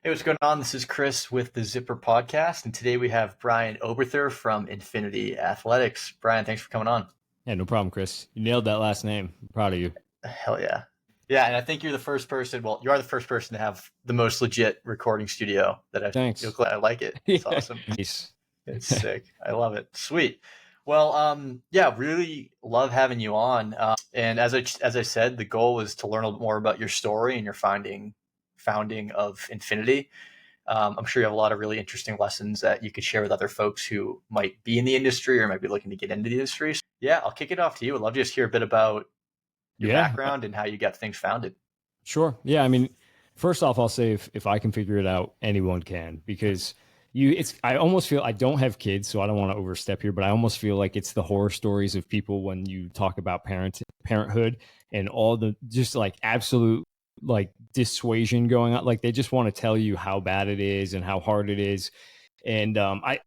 Hey, what's going on? This is Chris with the Zipper Podcast, and today we have Brian Oberther from Infinity Athletics. Brian, thanks for coming on. Yeah, no problem, Chris. You nailed that last name. I'm proud of you. Hell yeah. Yeah, and I think you're the first person, well, you are the first person to have the most legit recording studio that Thanks. I like it. It's Yeah. awesome. Nice. It's sick. I love it. Sweet. Well, yeah, really love having you on. And as I said, the goal is to learn a little more about your story and your founding of Infinity. I'm sure you have a lot of really interesting lessons that you could share with other folks who might be in the industry or might be looking to get into the industry. So, yeah, I'll kick it off to you. I'd love to just hear a bit about your Yeah, background and how you got things founded. sure. Yeah, I mean, first off, I'll say if I can figure it out, anyone can because I almost feel I don't have kids, so I don't want to overstep here, but I almost feel like it's the horror stories of people when you talk about parenthood and all the just like absolute like dissuasion going on. Like they just want to tell you how bad it is and how hard it is. And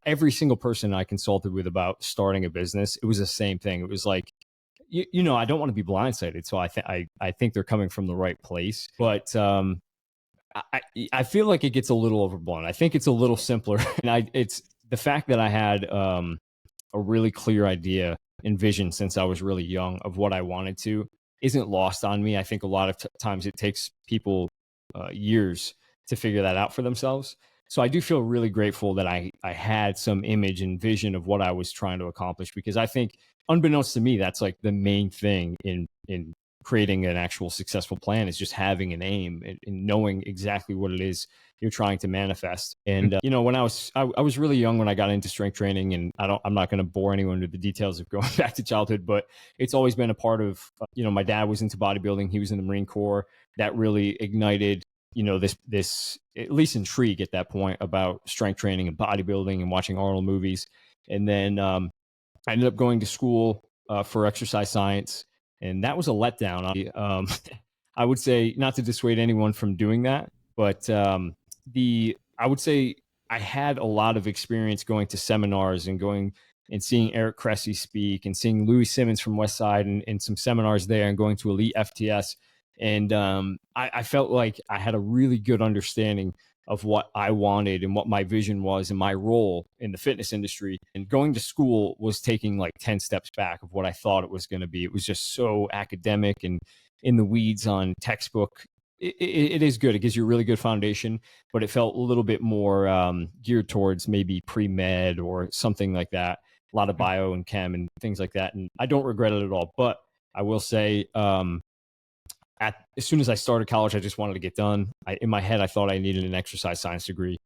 every single person I consulted with about starting a business, it was the same thing. It was like, I don't want to be blindsided, so I think they're coming from the right place. But I feel like it gets a little overblown. I think it's a little simpler, and it's the fact that I had a really clear idea and vision since I was really young of what I wanted to isn't lost on me. I think a lot of times it takes people years to figure that out for themselves. So I do feel really grateful that I had some image and vision of what I was trying to accomplish, because I think unbeknownst to me, that's like the main thing in creating an actual successful plan is just having an aim and knowing exactly what it is you're trying to manifest. And when I was really young when I got into strength training, and I'm not going to bore anyone with the details of going back to childhood, but it's always been a part of my dad was into bodybuilding, he was in the Marine Corps. That really ignited this at least intrigue at that point about strength training and bodybuilding and watching Arnold movies. And then I ended up going to school for exercise science, and that was a letdown. I would say, not to dissuade anyone from doing that, but I would say I had a lot of experience going to seminars and going and seeing Eric Cressy speak and seeing Louis Simmons from Westside and some seminars there, and going to Elite FTS. And I felt like I had a really good understanding of what I wanted and what my vision was and my role in the fitness industry. And going to school was taking like 10 steps back of what I thought it was going to be. It was just so academic and in the weeds on textbook. It is good. It gives you a really good foundation, but it felt a little bit more geared towards maybe pre-med or something like that. A lot of bio and chem and things like that. And I don't regret it at all. But I will say, as soon as I started college, I just wanted to get done. In my head, I thought I needed an exercise science degree.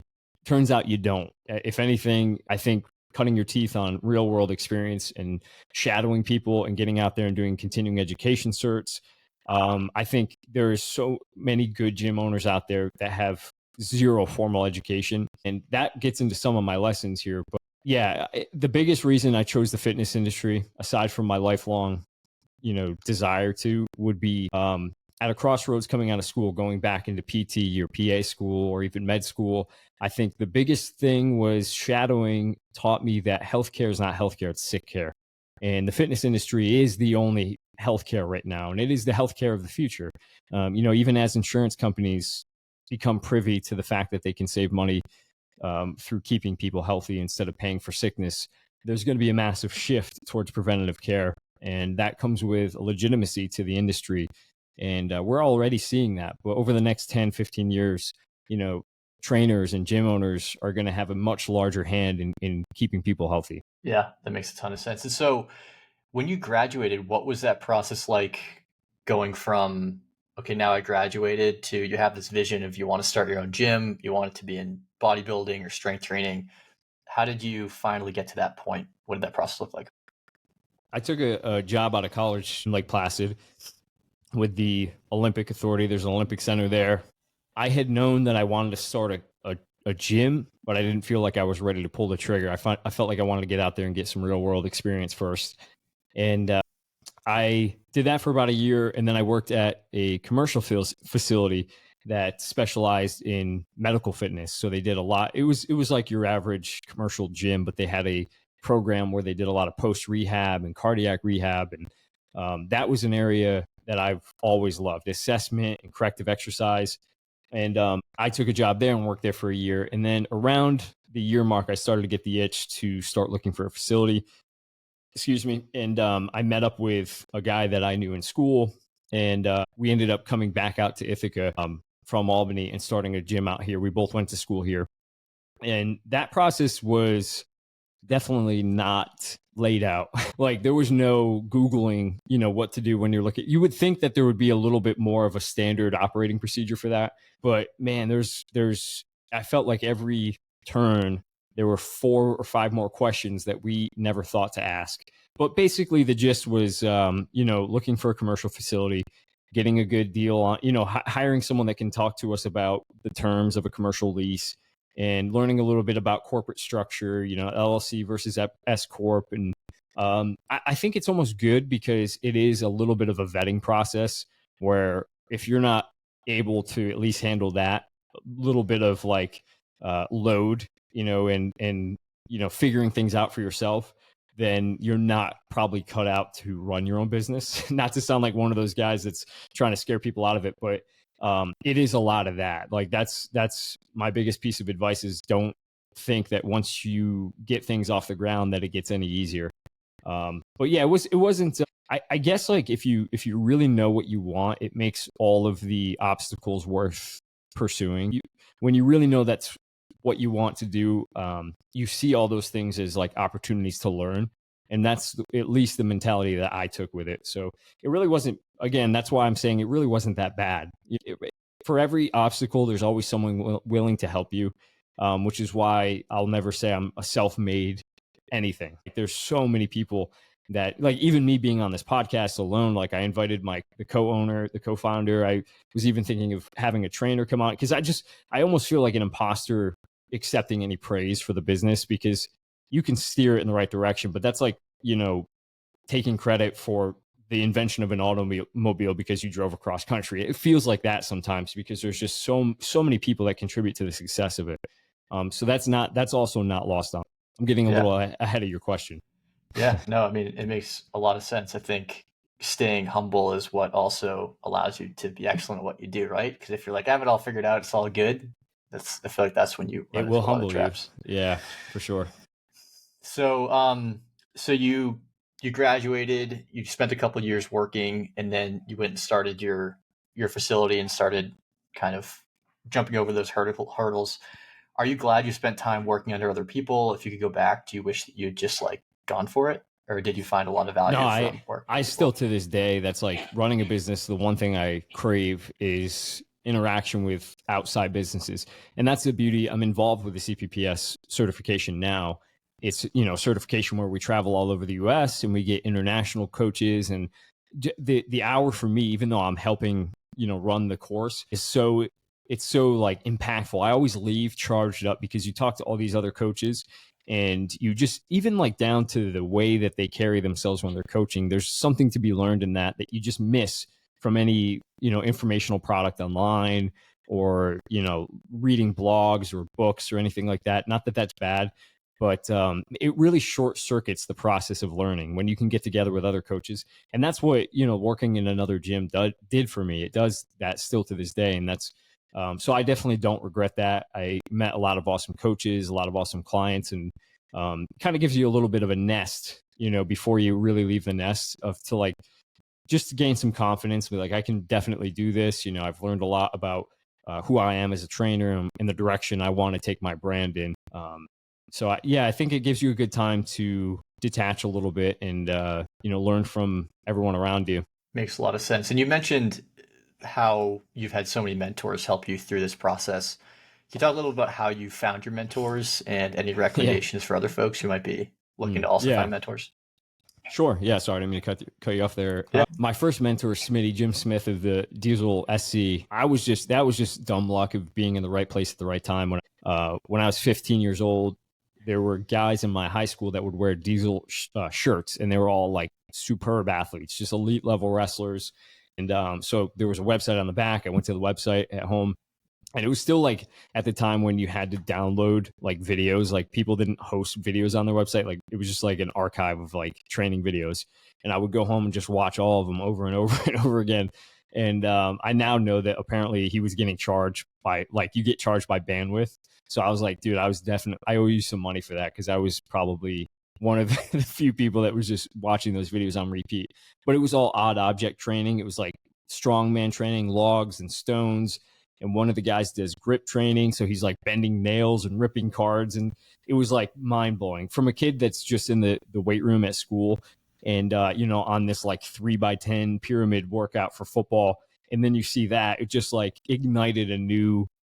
Turns out you don't. If anything, I think cutting your teeth on real world experience and shadowing people and getting out there and doing continuing education certs. I think there is so many good gym owners out there that have zero formal education, and that gets into some of my lessons here. But yeah, the biggest reason I chose the fitness industry, aside from my lifelong desire to, would be at a crossroads coming out of school, going back into PT or PA school or even med school. I think the biggest thing was shadowing taught me that healthcare is not healthcare, it's sick care. And the fitness industry is the only healthcare right now, and it is the healthcare of the future. Even as insurance companies become privy to the fact that they can save money through keeping people healthy instead of paying for sickness, there's going to be a massive shift towards preventative care. And that comes with a legitimacy to the industry. And we're already seeing that. But over the next 10, 15 years, trainers and gym owners are going to have a much larger hand in keeping people healthy. Yeah, that makes a ton of sense. And so when you graduated, what was that process like, going from, okay, now I graduated, to you have this vision of you want to start your own gym, you want it to be in bodybuilding or strength training. How did you finally get to that point? What did that process look like? I took a job out of college in Lake Placid with the Olympic Authority. There's an Olympic Center there. I had known that I wanted to start a gym, but I didn't feel like I was ready to pull the trigger. I felt like I wanted to get out there and get some real world experience first. And I did that for about a year. And then I worked at a commercial facility that specialized in medical fitness. So they did a lot. It was like your average commercial gym, but they had a program where they did a lot of post rehab and cardiac rehab. And that was an area that I've always loved: assessment and corrective exercise. And I took a job there and worked there for a year. And then around the year mark, I started to get the itch to start looking for a facility. Excuse me. And I met up with a guy that I knew in school, and we ended up coming back out to Ithaca from Albany and starting a gym out here. We both went to school here, and that process was definitely not laid out. Like there was no Googling, what to do when you're looking. You would think that there would be a little bit more of a standard operating procedure for that. But man, I felt like every turn there were 4 or 5 more questions that we never thought to ask. But basically the gist was, looking for a commercial facility, getting a good deal on, hiring someone that can talk to us about the terms of a commercial lease, and learning a little bit about corporate structure, LLC versus S Corp. And I think it's almost good because it is a little bit of a vetting process where if you're not able to at least handle that little bit of like load, and figuring things out for yourself, then you're not probably cut out to run your own business. Not to sound like one of those guys that's trying to scare people out of it, but it is a lot of that. Like that's my biggest piece of advice is don't think that once you get things off the ground that it gets any easier. But yeah, it wasn't. I guess like if you really know what you want, it makes all of the obstacles worth pursuing. When you really know that's what you want to do, you see all those things as like opportunities to learn. And that's at least the mentality that I took with it. So it really wasn't, again, that's why I'm saying it really wasn't that bad. For every obstacle, there's always someone willing to help you, which is why I'll never say I'm a self-made anything. Like, there's so many people that, like, even me being on this podcast alone, like I invited the co-owner, the co-founder. I was even thinking of having a trainer come on because I almost feel like an imposter accepting any praise for the business, because you can steer it in the right direction, but that's like, taking credit for the invention of an automobile because you drove across country. It feels like that sometimes because there's just so many people that contribute to the success of it. So that's also not lost on. I'm getting a little ahead of your question. Yeah, no, I mean, it makes a lot of sense. I think staying humble is what also allows you to be excellent at what you do, right? Because if you're like, I have it all figured out, it's all good. I feel like that's when you run It into will a lot of humble you. traps. Yeah, for sure. So you graduated, you spent a couple years working, and then you went and started your facility and started kind of jumping over those hurdles. Are you glad you spent time working under other people? If you could go back, do you wish that you'd just like gone for it, or did you find a lot of No, value I from working I with still people? to this day, that's like running a business. The one thing I crave is interaction with outside businesses, and that's the beauty. I'm involved with the CPPS certification now. It's certification where we travel all over the U.S. and we get international coaches, and the hour for me, even though I'm helping run the course, is it's so like impactful. I always leave charged up because you talk to all these other coaches, and you just, even like down to the way that they carry themselves when they're coaching, there's something to be learned in that you just miss from any informational product online, or reading blogs or books or anything like that. Not that that's bad, but it really short circuits the process of learning when you can get together with other coaches. And that's what working in another gym did for me. It does that still to this day. And that's so I definitely don't regret that. I met a lot of awesome coaches, a lot of awesome clients, and kind of gives you a little bit of a nest, before you really leave the nest, of to like just to gain some confidence. Be like, I can definitely do this. I've learned a lot about who I am as a trainer and in the direction I want to take my brand in. So I think it gives you a good time to detach a little bit and learn from everyone around you. Makes a lot of sense. And you mentioned how you've had so many mentors help you through this process. Can you talk a little about how you found your mentors and any Yeah. recommendations for other folks who might be looking to also Yeah. find mentors? Sure. Yeah. Sorry, I didn't mean to cut you off there. Yeah. My first mentor, Smitty, Jim Smith of the Diesel SC. That was just dumb luck of being in the right place at the right time. When I was 15 years old, there were guys in my high school that would wear Diesel shirts, and they were all like superb athletes, just elite level wrestlers. And so there was a website on the back. I went to the website at home, and it was still like at the time when you had to download like videos. Like, people didn't host videos on their website. Like, it was just like an archive of like training videos, and I would go home and just watch all of them over and over and over again. And I now know that apparently he was getting charged by like you get charged by bandwidth. So I was like, dude, I owe you some money for that, because I was probably one of the few people that was just watching those videos on repeat. But it was all odd object training. It was like strongman training, logs and stones. And one of the guys does grip training. So he's like bending nails and ripping cards. And it was like mind blowing from a kid that's just in the weight room at school and, on this like 3x10 pyramid workout for football. And then you see that, it just like ignited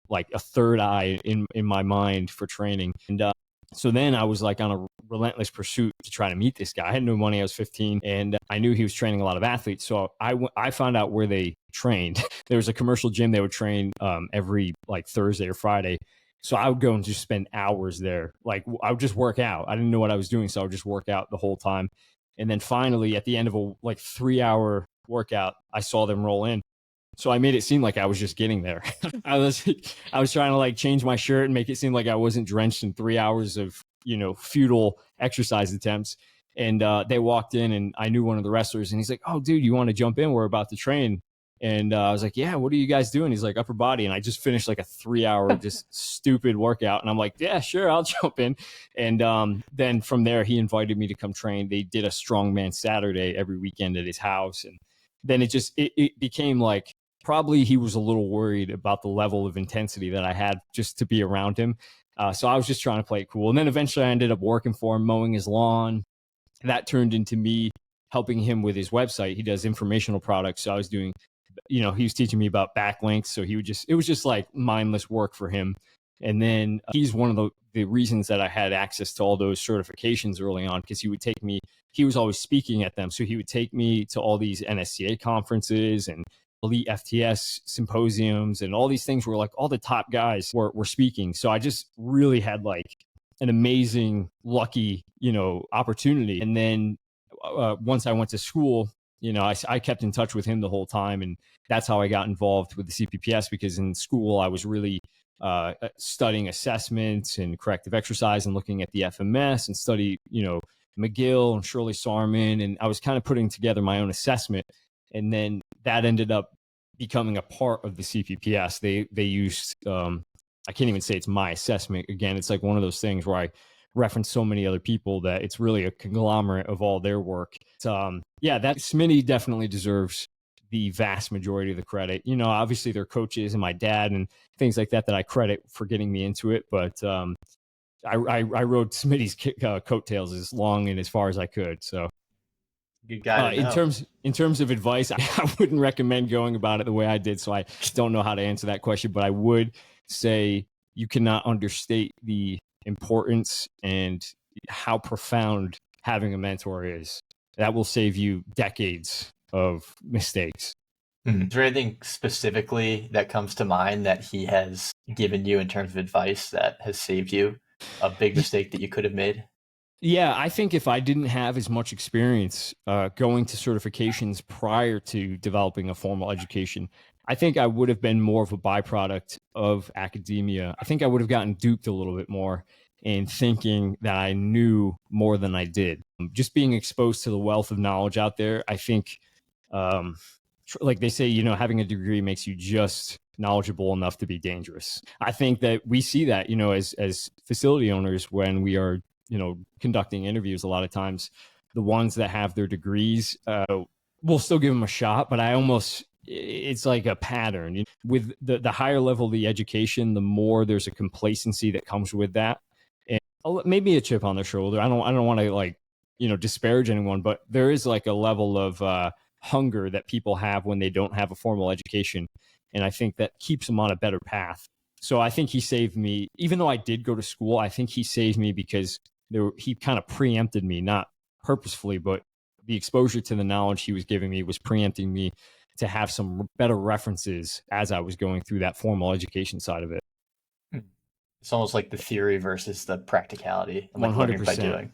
like a third eye in my mind for training. And so then I was like on a relentless pursuit to try to meet this guy. I had no money. I was 15 and I knew he was training a lot of athletes. So I found out where they trained. There was a commercial gym they would train every like Thursday or Friday. So I would go and just spend hours there. Like I would just work out. I didn't know what I was doing. So I would just work out the whole time. And then finally at the end of a like 3-hour workout, I saw them roll in. So I made it seem like I was just getting there. I was trying to like change my shirt and make it seem like I wasn't drenched in 3 hours of, futile exercise attempts. And they walked in and I knew one of the wrestlers and he's like, "Oh dude, you want to jump in? We're about to train." And I was like, "Yeah, what are you guys doing?" He's like, "Upper body." And I just finished like a 3-hour just stupid workout. And I'm like, "Yeah, sure, I'll jump in." And then from there, he invited me to come train. They did a strongman Saturday every weekend at his house. And then it became like, probably he was a little worried about the level of intensity that I had just to be around him. So I was just trying to play it cool. And then eventually I ended up working for him, mowing his lawn. That turned into me helping him with his website. He does informational products. So I was doing, he was teaching me about backlinks. So it was just like mindless work for him. And then he's one of the reasons that I had access to all those certifications early on, because he was always speaking at them. So he would take me to all these NSCA conferences and elite FTS symposiums and all these things where like all the top guys were speaking. So I just really had like an amazing, lucky, opportunity. And then once I went to school, I kept in touch with him the whole time. And that's how I got involved with the CPPS, because in school I was really studying assessments and corrective exercise and looking at the FMS and study, McGill and Shirley Sarman. And I was kind of putting together my own assessment. And then that ended up becoming a part of the CPPS. They used, I can't even say it's my assessment. Again, it's like one of those things where I reference so many other people that it's really a conglomerate of all their work. That Smitty definitely deserves the vast majority of the credit. Obviously their coaches and my dad and things like that I credit for getting me into it. But I rode Smitty's coattails as long and as far as I could. So you got to know. In terms of advice, I wouldn't recommend going about it the way I did. So I don't know how to answer that question, but I would say you cannot understate the importance and how profound having a mentor is. That will save you decades of mistakes. Is there anything specifically that comes to mind that he has given you in terms of advice that has saved you a big mistake that you could have made? Yeah, I think if I didn't have as much experience going to certifications prior to developing a formal education, I think I would have been more of a byproduct of academia. I think I would have gotten duped a little bit more in thinking that I knew more than I did. Just being exposed to the wealth of knowledge out there, I think, like they say, having a degree makes you just knowledgeable enough to be dangerous. I think that we see that, as facility owners when we are conducting interviews. A lot of times the ones that have their degrees, we'll still give them a shot, but it's like a pattern. With the higher level of the education, the more there's a complacency that comes with that, and maybe a chip on their shoulder. I don't want to like disparage anyone, but there is like a level of hunger that people have when they don't have a formal education, and I think that keeps them on a better path. So I think he saved me, even though I did go to school. I think he saved me because he kind of preempted me, not purposefully, but the exposure to the knowledge he was giving me was preempting me to have some better references as I was going through that formal education side of it. It's almost like the theory versus the practicality. Like 100%. By doing.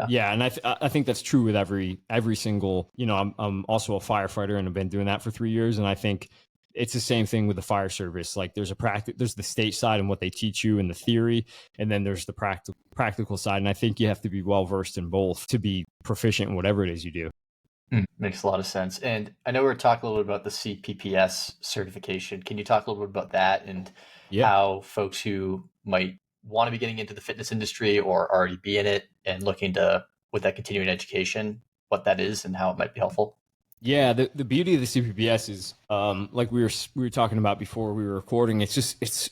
Yeah, and I think that's true with every single. I'm also a firefighter and I've been doing that for 3 years, and I think it's the same thing with the fire service. Like there's the state side and what they teach you in the theory, and then there's the practical side. And I think you have to be well versed in both to be proficient in whatever it is you do. Makes a lot of sense. And I know we were talking a little bit about the CPPS certification. Can you talk a little bit about that and Yeah. how folks who might want to be getting into the fitness industry or already be in it and looking to, with that continuing education, what that is and how it might be helpful? Yeah, the beauty of the CPPS is, like we were talking about before we were recording. It's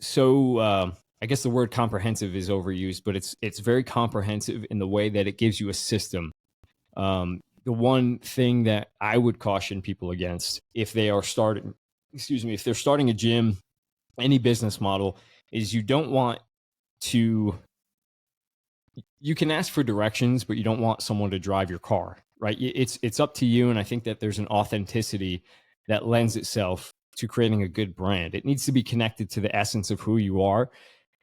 so I guess the word comprehensive is overused, but it's very comprehensive in the way that it gives you a system. The one thing that I would caution people against if they are starting, excuse me, if they're starting a gym, any business model, is you don't want to you can ask for directions, but you don't want someone to drive your car, right? It's up to you, and I think that there's an authenticity that lends itself to creating a good brand. It needs to be connected to the essence of who you are.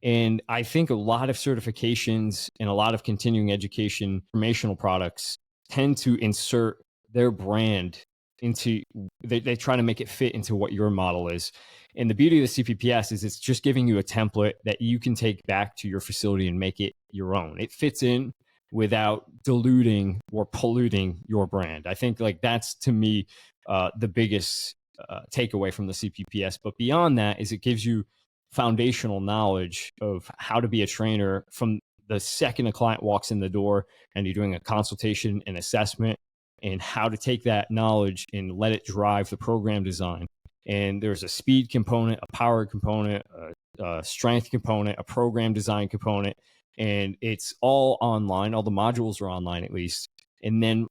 And I think a lot of certifications and a lot of continuing education informational products tend to insert their brand into they try to make it fit into what your model is. And the beauty of the CPPS is it's just giving you a template that you can take back to your facility and make it your own. It fits in without diluting or polluting your brand. I think like that's to me the biggest takeaway from the CPPS. But beyond that is it gives you foundational knowledge of how to be a trainer from the second a client walks in the door and you're doing a consultation and assessment, and how to take that knowledge and let it drive the program design. And there's a speed component, a power component, a strength component, a program design component, and it's all online. All the modules are online, at least. And then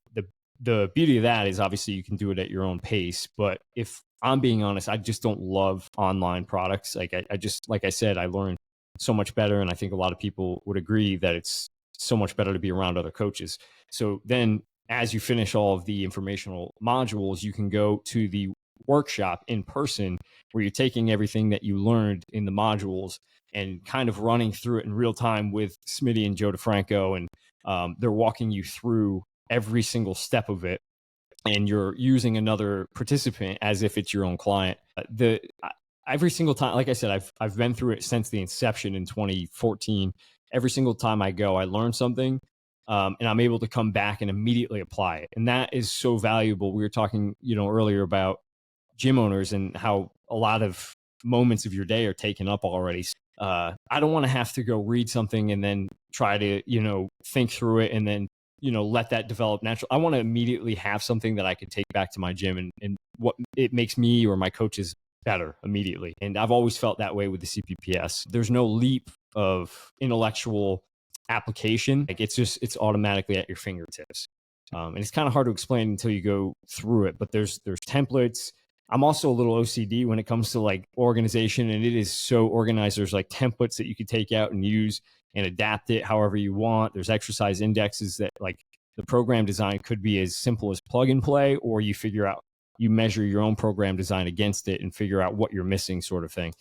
the beauty of that is obviously you can do it at your own pace. But if I'm being honest, I just don't love online products. Like I just, like I said, I learned so much better, and I think a lot of people would agree that it's so much better to be around other coaches. So then, as you finish all of the informational modules, you can go to the workshop in person where you're taking everything that you learned in the modules and kind of running through it in real time with Smitty and Joe DeFranco. And they're walking you through every single step of it, and you're using another participant as if it's your own client. The Every single time, like I said, I've been through it since the inception in 2014. Every single time I go, I learn something, and I'm able to come back and immediately apply it, and that is so valuable. We were talking, earlier about gym owners and how a lot of moments of your day are taken up already. I don't want to have to go read something and then try to, think through it and then, let that develop naturally. I want to immediately have something that I could take back to my gym and what it makes me or my coaches better immediately. And I've always felt that way with the CPPS. There's no leap of intellectual application. Like it's automatically at your fingertips. And it's kind of hard to explain until you go through it, but there's templates. I'm also a little OCD when it comes to like organization, and it is so organized. There's like templates that you could take out and use and adapt it however you want. There's exercise indexes that like the program design could be as simple as plug and play, or you measure your own program design against it and figure out what you're missing, sort of thing.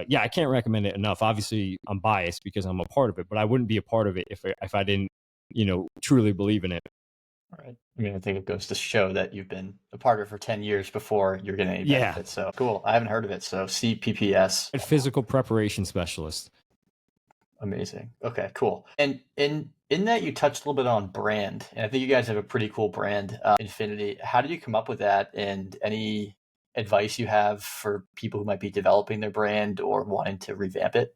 Yeah, I can't recommend it enough. Obviously, I'm biased because I'm a part of it, but I wouldn't be a part of it if I didn't, truly believe in it. Right. I mean, I think it goes to show that you've been a part of it for 10 years before you're getting any Yeah, benefits. So cool. I haven't heard of it. So CPPS. a physical preparation specialist. Amazing. Okay, cool. And in that you touched a little bit on brand, and I think you guys have a pretty cool brand, Infinity. How did you come up with that? And any advice you have for people who might be developing their brand or wanting to revamp it?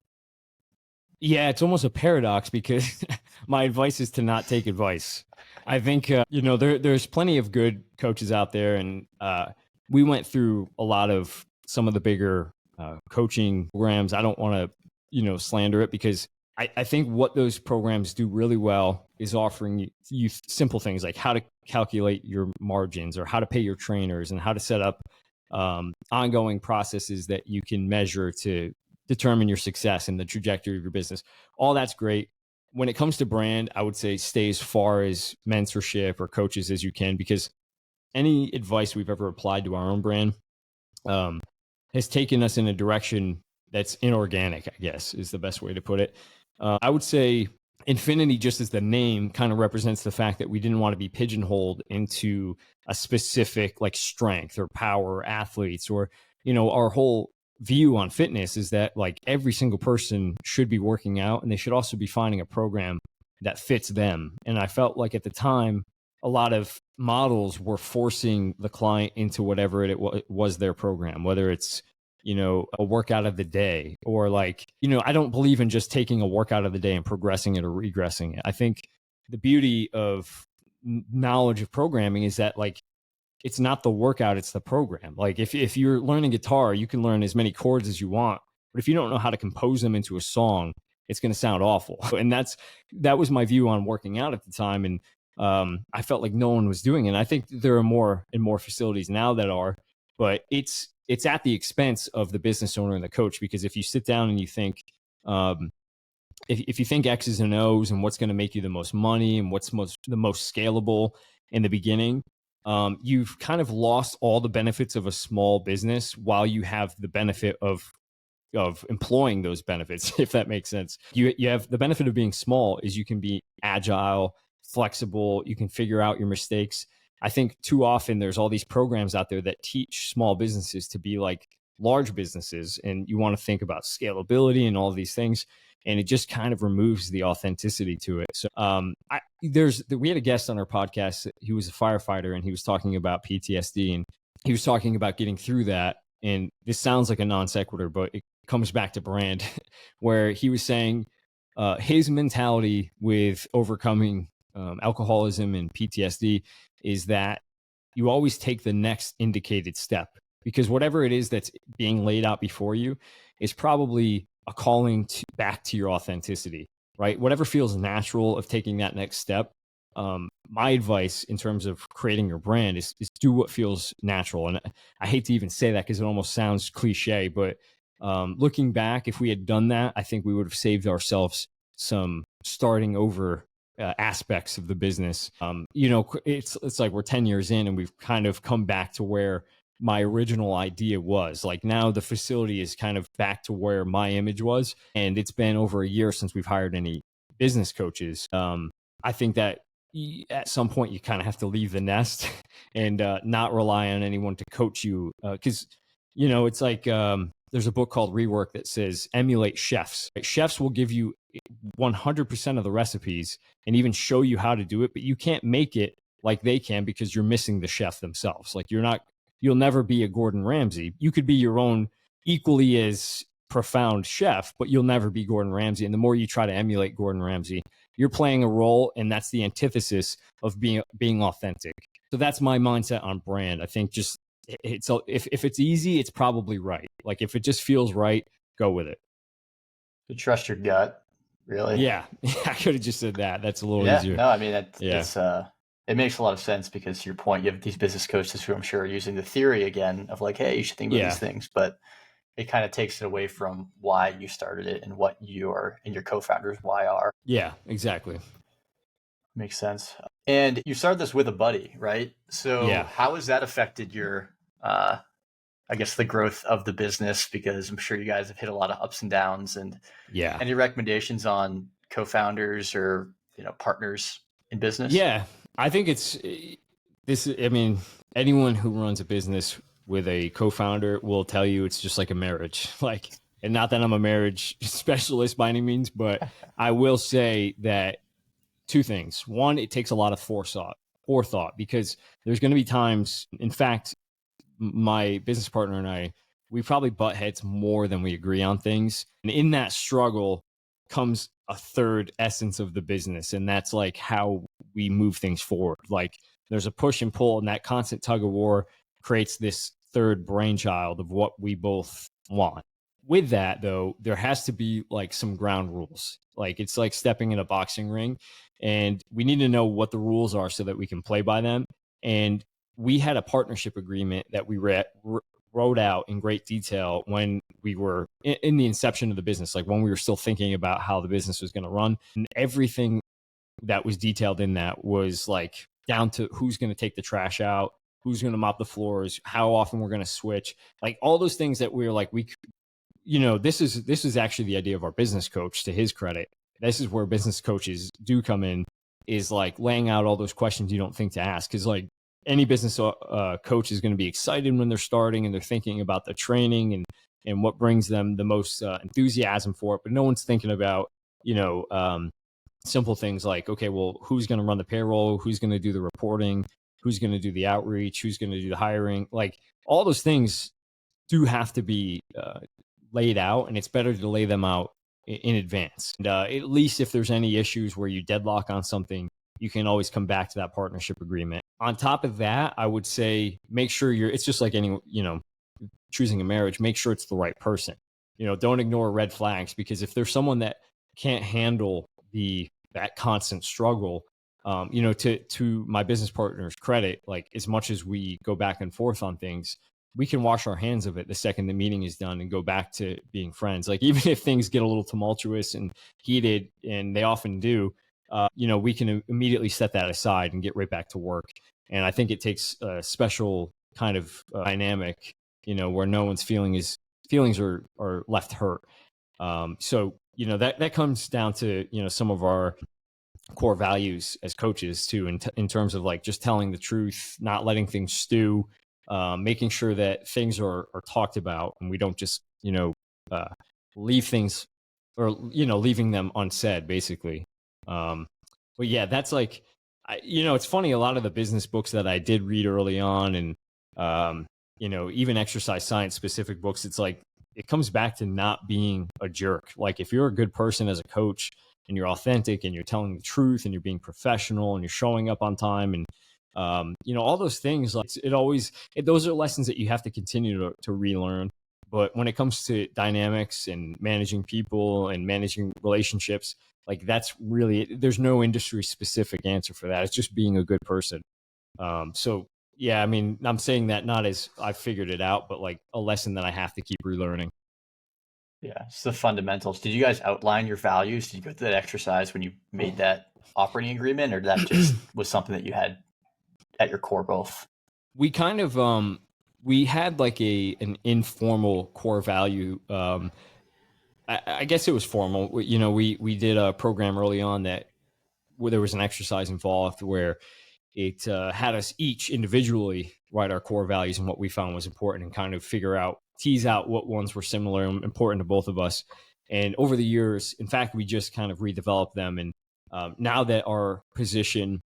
Yeah, it's almost a paradox because my advice is to not take advice. I think there's plenty of good coaches out there, and we went through a lot of some of the bigger coaching programs. I don't want to slander it because I think what those programs do really well is offering you simple things like how to calculate your margins or how to pay your trainers and how to set up ongoing processes that you can measure to determine your success and the trajectory of your business. All that's great. When it comes to brand, I would say stay as far as mentorship or coaches as you can, because any advice we've ever applied to our own brand has taken us in a direction that's inorganic, I guess is the best way to put it. I would say Infinity, just as the name, kind of represents the fact that we didn't want to be pigeonholed into a specific like strength or power or athletes, or our whole view on fitness is that like every single person should be working out, and they should also be finding a program that fits them. And I felt like at the time a lot of models were forcing the client into whatever it was their program, whether it's a workout of the day, or like, I don't believe in just taking a workout of the day and progressing it or regressing it. I think the beauty of knowledge of programming is that, like, it's not the workout, it's the program. Like, if you're learning guitar, you can learn as many chords as you want, but if you don't know how to compose them into a song, it's going to sound awful. And that was my view on working out at the time. And I felt like no one was doing it. And I think there are more and more facilities now that are, but it's at the expense of the business owner and the coach. Because if you sit down and you think, um, if you think X's and O's and what's going to make you the most money and what's the most scalable in the beginning, you've kind of lost all the benefits of a small business while you have the benefit of employing those benefits, if that makes sense. You have the benefit of being small is you can be agile, flexible, you can figure out your mistakes. I think too often there's all these programs out there that teach small businesses to be like large businesses, and you want to think about scalability and all of these things, and it just kind of removes the authenticity to it. So we had a guest on our podcast. He was a firefighter, and he was talking about PTSD, and he was talking about getting through that. And this sounds like a non sequitur, but it comes back to brand, where he was saying his mentality with overcoming alcoholism and PTSD is that you always take the next indicated step, because whatever it is that's being laid out before you is probably a calling back to your authenticity, right? Whatever feels natural of taking that next step. My advice in terms of creating your brand is do what feels natural. And I hate to even say that because it almost sounds cliche, but looking back, if we had done that, I think we would have saved ourselves some starting over aspects of the business. It's like we're 10 years in and we've kind of come back to where my original idea was. Like, now the facility is kind of back to where my image was, and it's been over a year since we've hired any business coaches. I think that at some point you kind of have to leave the nest and not rely on anyone to coach you, because it's like there's a book called Rework that says emulate chefs. Chefs will give you 100% of the recipes and even show you how to do it, but you can't make it like they can because you're missing the chef themselves. Like, you'll never be a Gordon Ramsay. You could be your own equally as profound chef, but you'll never be Gordon Ramsay. And the more you try to emulate Gordon Ramsay, you're playing a role, and that's the antithesis of being authentic. So that's my mindset on brand. I think just if it's easy, it's probably right. Like, if it just feels right, go with it. To trust your gut, really. Yeah, I could have just said that. That's a little Yeah, easier. no, I mean it makes a lot of sense, because to your point, you have these business coaches who I'm sure are using the theory again of like, hey, you should think about these things, but it kind of takes it away from why you started it and what your and your co-founders why are. Yeah, exactly. Makes sense. And you started this with a buddy, right? So how has that affected your I guess the growth of the business? Because I'm sure you guys have hit a lot of ups and downs. And any recommendations on co-founders or partners in business? Yeah, I think it's this. I mean, anyone who runs a business with a co-founder will tell you it's just like a marriage. Like, and not that I'm a marriage specialist by any means, but I will say that two things. One, it takes a lot of forethought, because there's going to be times, in fact, my business partner and I, we probably butt heads more than we agree on things. And in that struggle comes a third essence of the business. And that's like how we move things forward. Like, there's a push and pull, and that constant tug of war creates this third brainchild of what we both want. With that, though, there has to be like some ground rules. Like, it's like stepping in a boxing ring, and we need to know what the rules are so that we can play by them. And we had a partnership agreement that we wrote out in great detail when we were in the inception of the business, like when we were still thinking about how the business was going to run. And everything that was detailed in that was like down to who's going to take the trash out, who's going to mop the floors, how often we're going to switch, like all those things that we were like, this is actually the idea of our business coach, to his credit. This is where business coaches do come in, is like laying out all those questions you don't think to ask. Because like any business coach is going to be excited when they're starting and they're thinking about the training and what brings them the most enthusiasm for it. But no one's thinking about, simple things like, okay, well, who's going to run the payroll? Who's going to do the reporting? Who's going to do the outreach? Who's going to do the hiring? Like, all those things do have to be laid out, and it's better to lay them out in advance. And at least if there's any issues where you deadlock on something, you can always come back to that partnership agreement. On top of that, I would say make sure it's just like any, choosing a marriage, make sure it's the right person. Don't ignore red flags, because if there's someone that can't handle that constant struggle, to my business partner's credit, like as much as we go back and forth on things, we can wash our hands of it the second the meeting is done and go back to being friends. Like even if things get a little tumultuous and heated, and they often do, we can immediately set that aside and get right back to work. And I think it takes a special kind of dynamic, where no one's feelings are left hurt. So that comes down to some of our core values as coaches too, in terms of like just telling the truth, not letting things stew, making sure that things are talked about, and we don't just uh, leave things, or leaving them unsaid basically. But yeah, that's like, it's funny, a lot of the business books that I did read early on, and even exercise science specific books, it's like it comes back to not being a jerk. Like if you're a good person as a coach, and you're authentic, and you're telling the truth, and you're being professional, and you're showing up on time, and all those things, like those are lessons that you have to continue to relearn. But when it comes to dynamics and managing people and managing relationships, like that's really, there's no industry specific answer for that. It's just being a good person. So yeah, I mean, I'm saying that not as I've figured it out, but like a lesson that I have to keep relearning. Yeah, it's the fundamentals. Did you guys outline your values? Did you go through that exercise when you made that operating agreement, or that just was something that you had at your core both? We kind of we had like an informal core value. I guess it was formal. We did a program early on where there was an exercise involved where it had us each individually write our core values and what we found was important, and kind of tease out what ones were similar and important to both of us. And over the years, in fact, we just kind of redeveloped them. And now that our position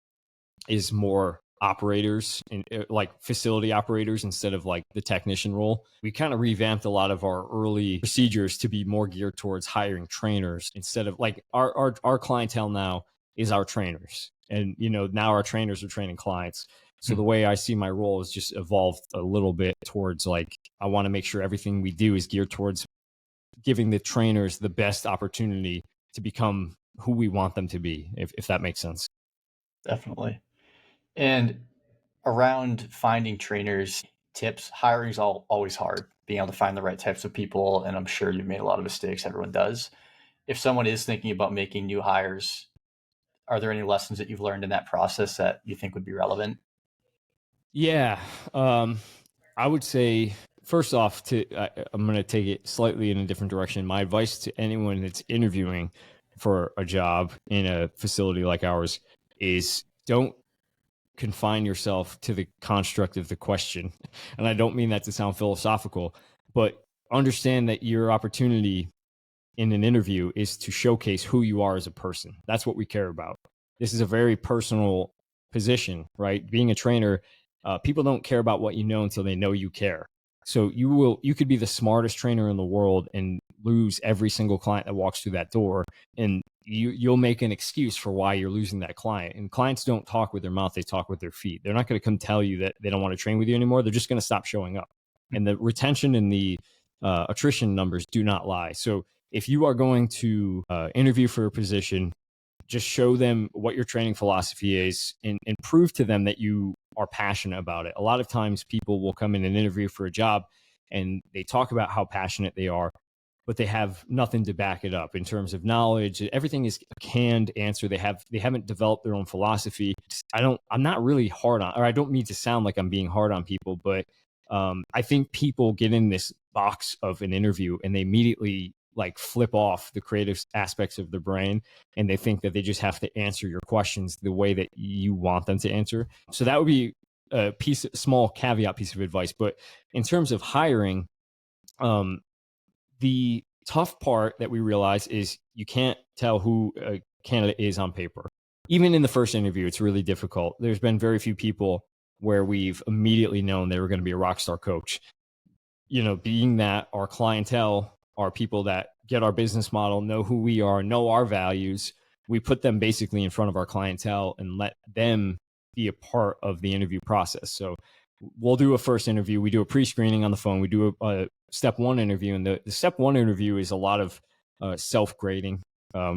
is more operators and like facility operators instead of like the technician role, we kind of revamped a lot of our early procedures to be more geared towards hiring trainers, instead of like our clientele now is our trainers. And now our trainers are training clients. So the way I see my role has just evolved a little bit towards like, I want to make sure everything we do is geared towards giving the trainers the best opportunity to become who we want them to be, if that makes sense. Definitely. And around finding trainers, tips, hiring's always hard. Being able to find the right types of people, and I'm sure you've made a lot of mistakes. Everyone does. If someone is thinking about making new hires, are there any lessons that you've learned in that process that you think would be relevant? Yeah. I would say, first off, I'm going to take it slightly in a different direction. My advice to anyone that's interviewing for a job in a facility like ours is don't confine yourself to the construct of the question. And I don't mean that to sound philosophical, but understand that your opportunity in an interview is to showcase who you are as a person. That's what we care about. This is a very personal position, right? Being a trainer, people don't care about what you know until they know you care. So you could be the smartest trainer in the world and lose every single client that walks through that door, and you'll make an excuse for why you're losing that client. And clients don't talk with their mouth, they talk with their feet. They're not going to come tell you that they don't want to train with you anymore. They're just going to stop showing up. And the retention and the attrition numbers do not lie. So if you are going to interview for a position, just show them what your training philosophy is, and prove to them that you are passionate about it. A lot of times people will come in and interview for a job and they talk about how passionate they are, but they have nothing to back it up in terms of knowledge. Everything is a canned answer. They haven't developed their own philosophy. I'm not really hard on, or I don't mean to sound like I'm being hard on people, but I think people get in this box of an interview and they immediately like flip off the creative aspects of their brain, and they think that they just have to answer your questions the way that you want them to answer. So that would be a small caveat piece of advice. But in terms of hiring, the tough part that we realize is you can't tell who a candidate is on paper. Even in the first interview, it's really difficult. There's been very few people where we've immediately known they were going to be a rock star coach. being that our clientele are people that get our business model, know who we are, know our values, we put them basically in front of our clientele and let them be a part of the interview process. So we'll do a first interview. We do a pre-screening on the phone. We do a step one interview. And the step one interview is a lot of self-grading.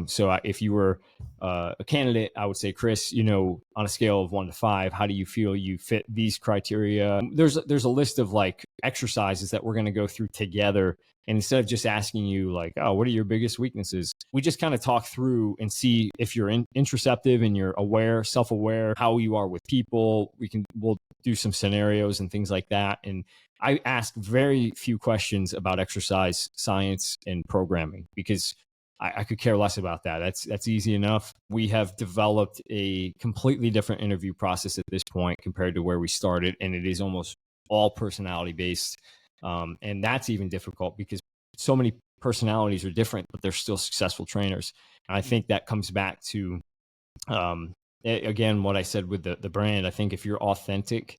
So if you were a candidate, I would say, Chris, on a scale of 1 to 5, how do you feel you fit these criteria? There's a list of like exercises that we're going to go through together. And instead of just asking you like, oh, what are your biggest weaknesses? We just kind of talk through and see if you're introspective and you're aware, self-aware, how you are with people. We'll do some scenarios and things like that. And I ask very few questions about exercise science and programming because I could care less about that. That's easy enough. We have developed a completely different interview process at this point compared to where we started, and it is almost all personality based. And that's even difficult because so many personalities are different, but they're still successful trainers. And I think that comes back to, again, what I said with the brand. I think if you're authentic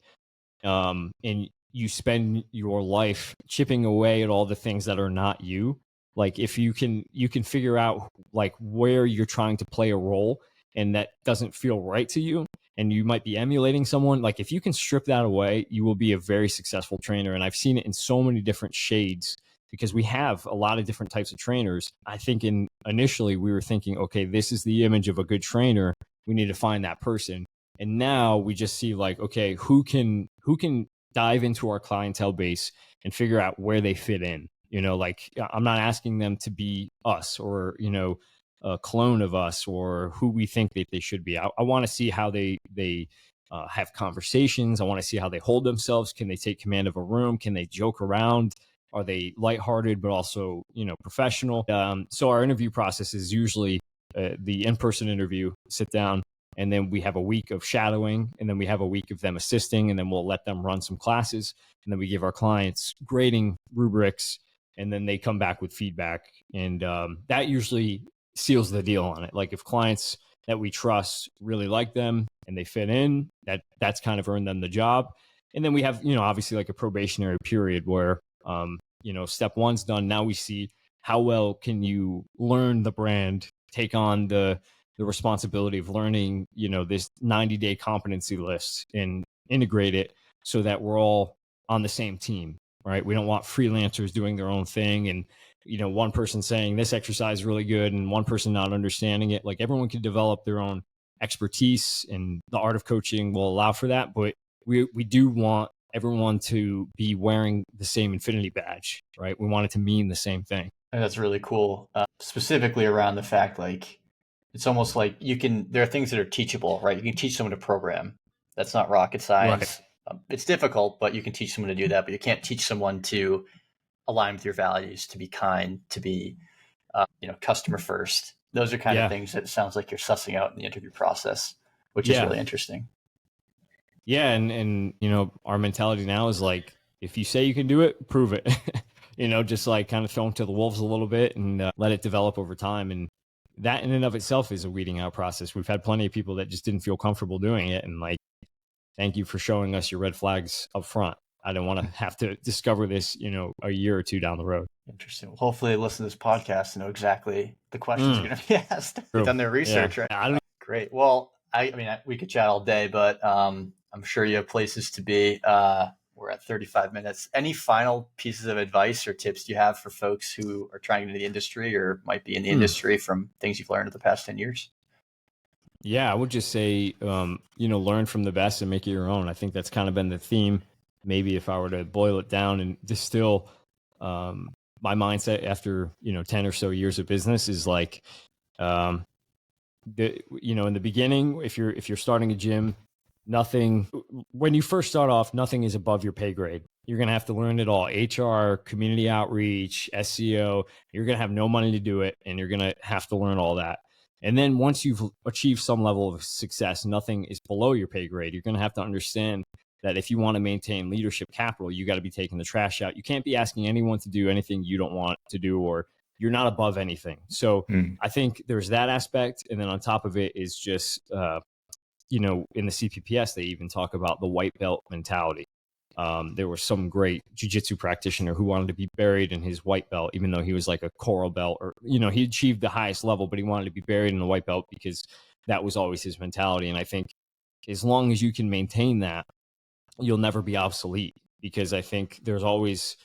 and you spend your life chipping away at all the things that are not you, like if you can figure out like where you're trying to play a role and that doesn't feel right to you, and you might be emulating someone, like if you can strip that away, you will be a very successful trainer. And I've seen it in so many different shades because we have a lot of different types of trainers. I think initially we were thinking, okay, this is the image of a good trainer, we need to find that person. And now we just see like, okay, who can dive into our clientele base and figure out where they fit in. Like I'm not asking them to be us or, a clone of us or who we think that they should be. I want to see how they have conversations. I want to see how they hold themselves. Can they take command of a room? Can they joke around? Are they lighthearted, but also, professional? So our interview process is usually the in-person interview, sit down, and then we have a week of shadowing, and then we have a week of them assisting, and then we'll let them run some classes, and then we give our clients grading rubrics, and then they come back with feedback. And that usually seals the deal on it. Like if clients that we trust really like them and they fit in, that's kind of earned them the job. And then we have, obviously like a probationary period where, step one's done. Now we see how well can you learn the brand, take on the responsibility of learning, this 90-day competency list and integrate it so that we're all on the same team, right? We don't want freelancers doing their own thing and, one person saying this exercise is really good and one person not understanding it. Like everyone can develop their own expertise, and the art of coaching will allow for that. But we do want everyone to be wearing the same Infinity badge, right? We want it to mean the same thing. And that's really cool. Specifically around the fact, like, it's almost like there are things that are teachable, right? You can teach someone to program. That's not rocket science. Right. It's difficult, but you can teach someone to do that. But you can't teach someone to align with your values, to be kind, to be, customer first. Those are kind of things that it sounds like you're sussing out in the interview process, which is really interesting. Yeah. And, our mentality now is like, if you say you can do it, prove it, just like kind of throw them to the wolves a little bit and let it develop over time. And that in and of itself is a weeding out process. We've had plenty of people that just didn't feel comfortable doing it. And like, thank you for showing us your red flags up front. I don't want to have to discover this, a year or two down the road. Interesting. Well, hopefully they listen to this podcast and know exactly the questions are going to be asked. They've done their research, right? Great. Well, I mean, we could chat all day, but I'm sure you have places to be. We're at 35 minutes. Any final pieces of advice or tips you have for folks who are trying into the industry or might be in the industry from things you've learned in the past 10 years? Yeah, I would just say, learn from the best and make it your own. I think that's kind of been the theme. Maybe if I were to boil it down and distill my mindset after, 10 or so years of business is like, in the beginning, if you're starting a gym, when you first start off, nothing is above your pay grade. You're going to have to learn it all. HR, community outreach, SEO, you're going to have no money to do it. And you're going to have to learn all that. And then once you've achieved some level of success, nothing is below your pay grade. You're going to have to understand that if you want to maintain leadership capital, you got to be taking the trash out. You can't be asking anyone to do anything you don't want to do, or you're not above anything. So I think there's that aspect. And then on top of it is just, in the CPPS, they even talk about the white belt mentality. There was some great jiu-jitsu practitioner who wanted to be buried in his white belt, even though he was like a coral belt, or, you know, he achieved the highest level, but he wanted to be buried in the white belt because that was always his mentality. And I think as long as you can maintain that, you'll never be obsolete, because I think there's always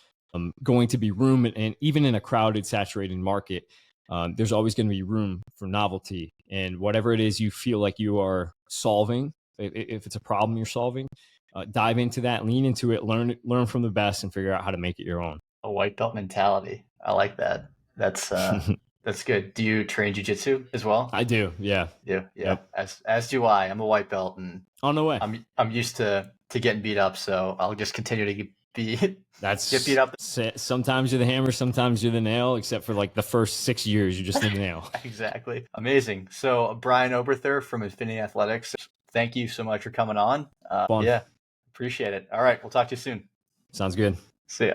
going to be room, and even in a crowded, saturated market, there's always going to be room for novelty. And whatever it is you feel like you are solving, if it's a problem you're solving, dive into that, lean into it, learn from the best, and figure out how to make it your own. A white belt mentality. I like that. That's good. Do you train jujitsu as well? I do. Yeah. Yeah, yeah. Yep. As do I. I'm a white belt, and On the way. I'm used to getting beat up, so I'll just continue to be get beat That's up. sometimes you're the hammer, sometimes you're the nail, except for like the first 6 years, you're just the nail. Exactly. Amazing. So Brian Oberther from Infinity Athletics, thank you so much for coming on. Fun. Yeah, appreciate it. All right, we'll talk to you soon. Sounds good. See ya.